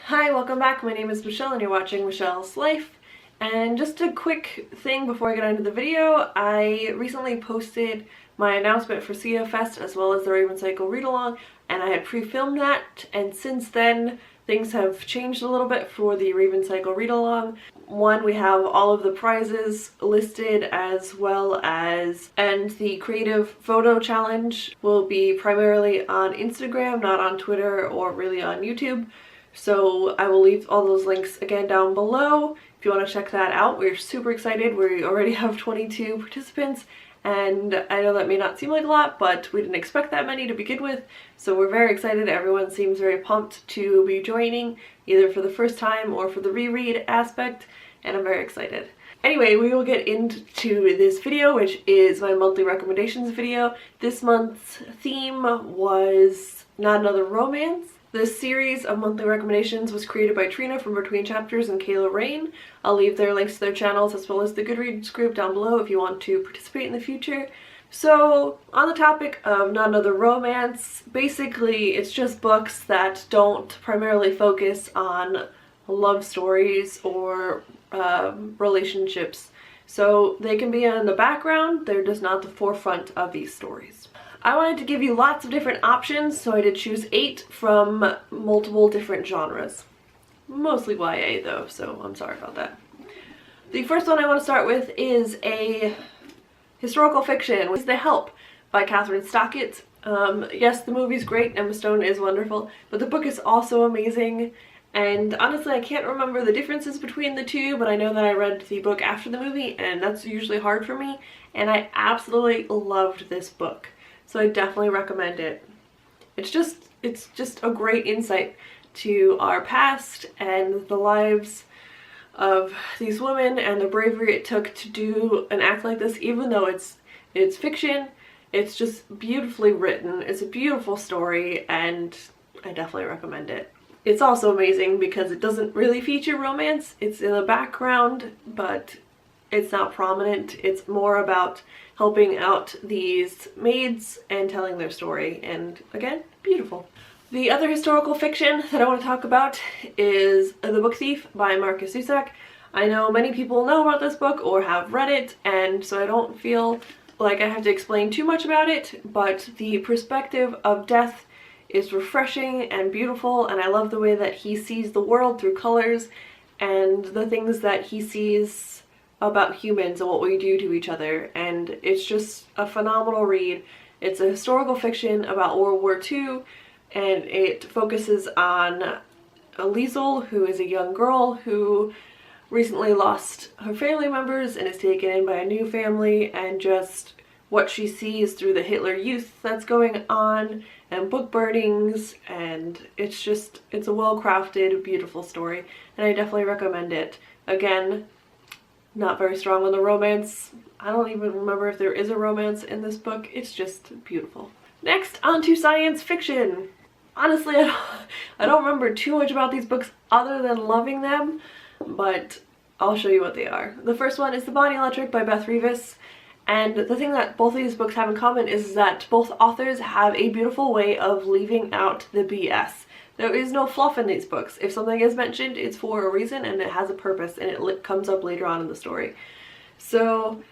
Hi, welcome back. My name is Michelle and you're watching Michelle's Life. And just a quick thing before I get into the video, I recently posted my announcement for Sia Fest as well as the Raven Cycle read-along, and I had pre-filmed that, and since then things have changed a little bit for the Raven Cycle read-along. One, we have all of the prizes listed as well as, and the creative photo challenge will be primarily on Instagram, not on Twitter or really on YouTube. So I will leave all those links again down below if you want to check that out. We're super excited. We already have 22 participants, and I know that may not seem like a lot, but we didn't expect that many to begin with. So we're very excited. Everyone seems very pumped to be joining, either for the first time or for the reread aspect, and I'm very excited. Anyway, we will get into this video, which is my monthly recommendations video. This month's theme was Not Another Romance. This series of monthly recommendations was created by Trina from Between Chapters and Kayla Rayne. I'll leave their links to their channels as well as the Goodreads group down below if you want to participate in the future. So, on the topic of Not Another Romance, basically it's just books that don't primarily focus on love stories or relationships. So they can be in the background, they're just not the forefront of these stories. I wanted to give you lots of different options, so I did choose 8 from multiple different genres. Mostly YA though, so I'm sorry about that. The first one I want to start with is a historical fiction, which is The Help by Catherine Stockett. Yes, the movie's great, Emma Stone is wonderful, but the book is also amazing. And honestly, I can't remember the differences between the two, but I know that I read the book after the movie, and that's usually hard for me, and I absolutely loved this book. So I definitely recommend it. It's just a great insight to our past and the lives of these women and the bravery it took to do an act like this, even though it's fiction. It's just beautifully written. It's a beautiful story, and I definitely recommend it. It's also amazing because it doesn't really feature romance. It's in the background, but it's not prominent. It's more about helping out these maids and telling their story, and again, beautiful. The other historical fiction that I want to talk about is The Book Thief by Marcus Zusak. I know many people know about this book or have read it, and so I don't feel like I have to explain too much about it, but the perspective of death is refreshing and beautiful, and I love the way that he sees the world through colors and the things that he sees about humans and what we do to each other, and it's just a phenomenal read. It's a historical fiction about World War II, and it focuses on Liesel, who is a young girl who recently lost her family members and is taken in by a new family, and just what she sees through the Hitler Youth that's going on, and book burnings, and it's a well-crafted, beautiful story, and I definitely recommend it. Again, not very strong on the romance. I don't even remember if there is a romance in this book. It's just beautiful. Next, on to science fiction. Honestly, I don't remember too much about these books other than loving them, but I'll show you what they are. The first one is The Bonnie Electric by Beth Revis. And the thing that both of these books have in common is that both authors have a beautiful way of leaving out the BS. There is no fluff in these books. If something is mentioned, it's for a reason and it has a purpose, and it comes up later on in the story. So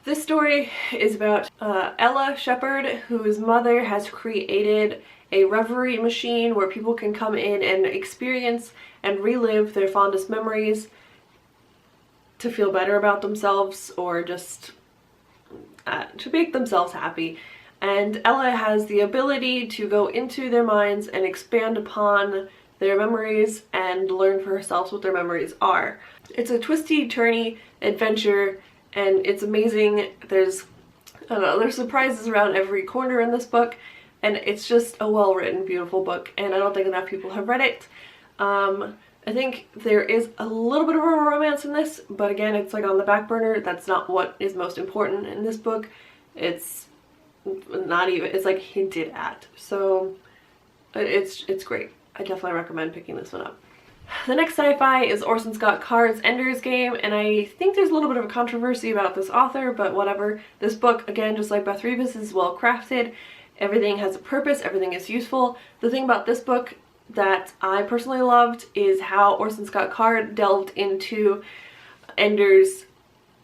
this story is about Ella Shepherd, whose mother has created a reverie machine where people can come in and experience and relive their fondest memories to feel better about themselves, or just to make themselves happy. And Ella has the ability to go into their minds and expand upon their memories and learn for herself what their memories are. It's a twisty, turny adventure, and it's amazing. There's surprises around every corner in this book, and it's just a well-written, beautiful book, and I don't think enough people have read it. I think there is a little bit of a romance in this, but again, it's like on the back burner. That's not what is most important in this book. It's not even, it's like hinted at. So it's great. I definitely recommend picking this one up. The next sci-fi is Orson Scott Card's Ender's Game, and I think there's a little bit of a controversy about this author, but whatever. This book, again, just like Beth Revis, is well crafted. Everything has a purpose, everything is useful. The thing about this book that I personally loved is how Orson Scott Card delved into Ender's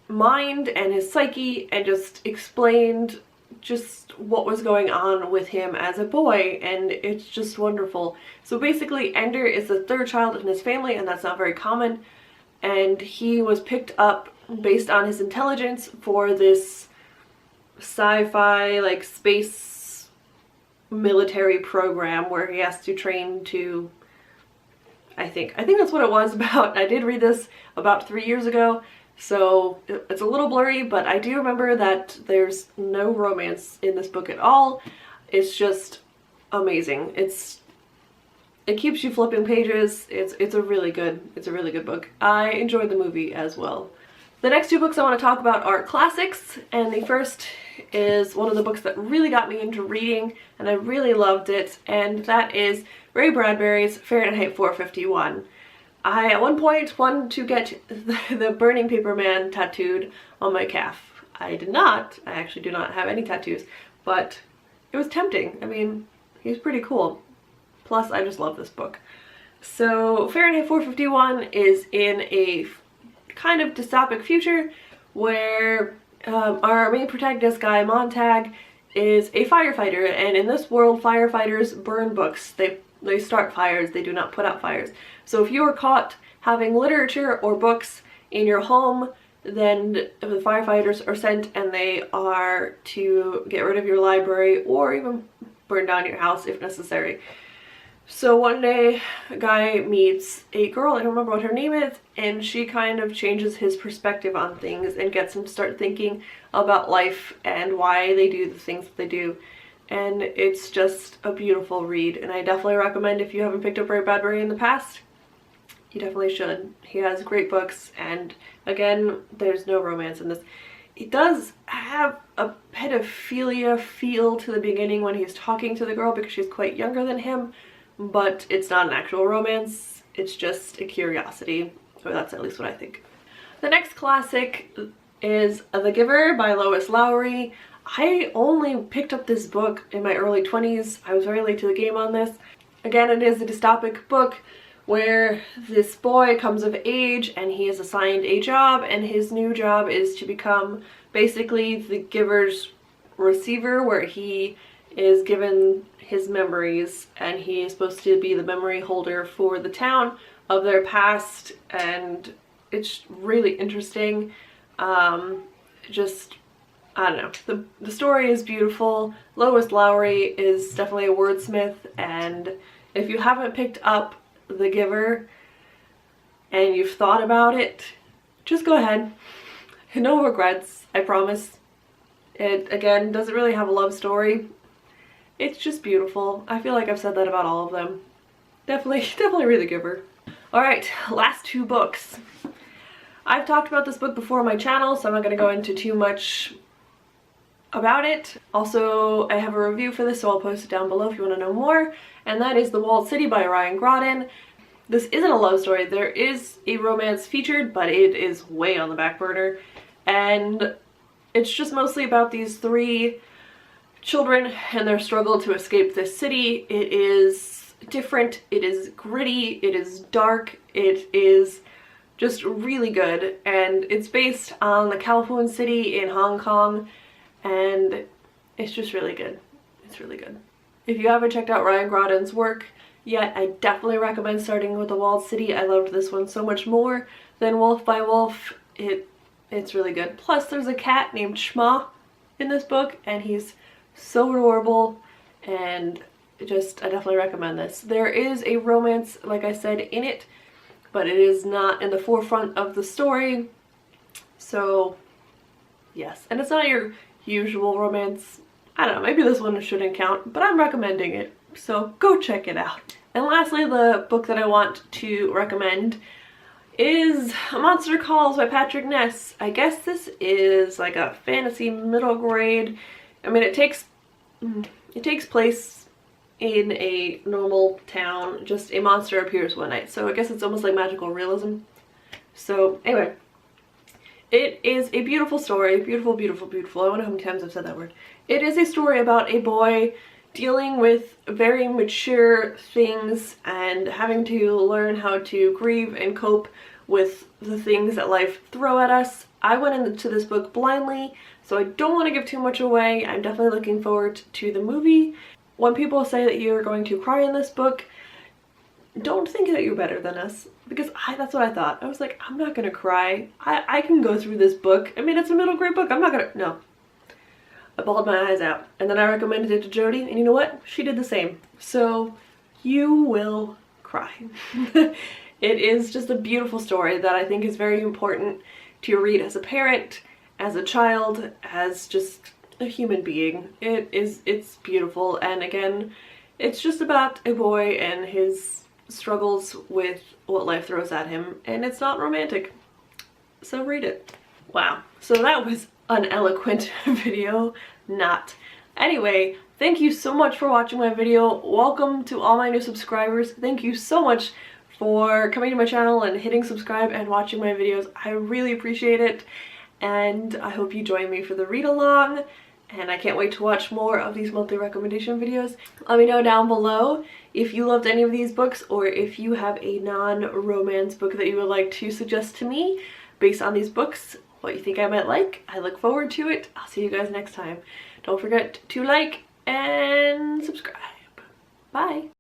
mind and his psyche and just explained just what was going on with him as a boy, and it's just wonderful. So basically Ender is the third child in his family, and that's not very common, and he was picked up based on his intelligence for this sci-fi like space military program where he has to train to, I think that's what it was about. I did read this about 3 years ago, so it's a little blurry, but I do remember that there's no romance in this book at all. It's just amazing. It keeps you flipping pages. It's a really good book. I enjoyed the movie as well. The next two books I want to talk about are classics, and the first is one of the books that really got me into reading, and I really loved it, and that is Ray Bradbury's Fahrenheit 451. I, at one point, wanted to get the Burning Paper Man tattooed on my calf. I did not. I actually do not have any tattoos, but it was tempting. I mean, he's pretty cool. Plus, I just love this book. So, Fahrenheit 451 is in a kind of dystopic future where our main protagonist, Guy Montag, is a firefighter, and in this world, firefighters burn books. They start fires, they do not put out fires. So if you are caught having literature or books in your home, then the firefighters are sent and they are to get rid of your library or even burn down your house if necessary. So one day, a guy meets a girl, I don't remember what her name is, and she kind of changes his perspective on things and gets him to start thinking about life and why they do the things that they do. And it's just a beautiful read, and I definitely recommend, if you haven't picked up Ray Bradbury in the past, you definitely should. He has great books, and again, there's no romance in this. It does have a pedophilia feel to the beginning when he's talking to the girl because she's quite younger than him, but it's not an actual romance, it's just a curiosity, or that's at least what I think. The next classic is The Giver by Lois Lowry. I only picked up this book in my early 20s. I was very late to the game on this. Again, it is a dystopic book where this boy comes of age and he is assigned a job, and his new job is to become basically the giver's receiver, where he is given his memories and he is supposed to be the memory holder for the town of their past, and it's really interesting. I don't know, the story is beautiful. Lois Lowry is definitely a wordsmith, and if you haven't picked up The Giver and you've thought about it, just go ahead. No regrets, I promise. It, again, doesn't really have a love story. It's just beautiful. I feel like I've said that about all of them. Definitely read The Giver. Alright, last two books. I've talked about this book before on my channel, so I'm not going to go into too much about it. Also, I have a review for this, so I'll post it down below if you want to know more, and that is The Walled City by Ryan Grodin. This isn't a love story. There is a romance featured, but it is way on the back burner, and it's just mostly about these three children and their struggle to escape this city. It is different, it is gritty, it is dark, it is just really good, and it's based on the Kowloon City in Hong Kong, and it's just really good. It's really good. If you haven't checked out Ryan Grodin's work yet, I definitely recommend starting with The Walled City. I loved this one so much more than Wolf by Wolf. It's really good. Plus, there's a cat named Shma in this book, and he's so adorable, and I definitely recommend this. There is a romance, like I said, in it, but it is not in the forefront of the story, so yes. And it's not your usual romance. I don't know, maybe this one shouldn't count, but I'm recommending it, so go check it out. And lastly, the book that I want to recommend is Monster Calls by Patrick Ness. I guess this is like a fantasy middle grade. I mean, it takes place in a normal town, just a monster appears one night, so I guess it's almost like magical realism. So anyway, it is a beautiful story. Beautiful, beautiful, beautiful. I don't know how many times I've said that word. It is a story about a boy dealing with very mature things and having to learn how to grieve and cope with the things that life throw at us. I went into this book blindly, so I don't want to give too much away. I'm definitely looking forward to the movie. When people say that you're going to cry in this book, don't think that you're better than us, because that's what I thought. I was like, I'm not gonna cry. I can go through this book. I mean, it's a middle grade book. I'm not gonna, no. I bawled my eyes out. And then I recommended it to Jody, and you know what? She did the same. So you will cry. It is just a beautiful story that I think is very important to read as a parent, as a child, as just a human being. It's beautiful, and again, it's just about a boy and his struggles with what life throws at him, and it's not romantic. So read it. Wow. So that was an eloquent video. Not. Anyway, thank you so much for watching my video. Welcome to all my new subscribers. Thank you so much for coming to my channel and hitting subscribe and watching my videos. I really appreciate it, and I hope you join me for the read along, and I can't wait to watch more of these monthly recommendation videos. Let me know down below if you loved any of these books, or if you have a non-romance book that you would like to suggest to me based on these books, what you think I might like. I look forward to it. I'll see you guys next time. Don't forget to like and subscribe. Bye.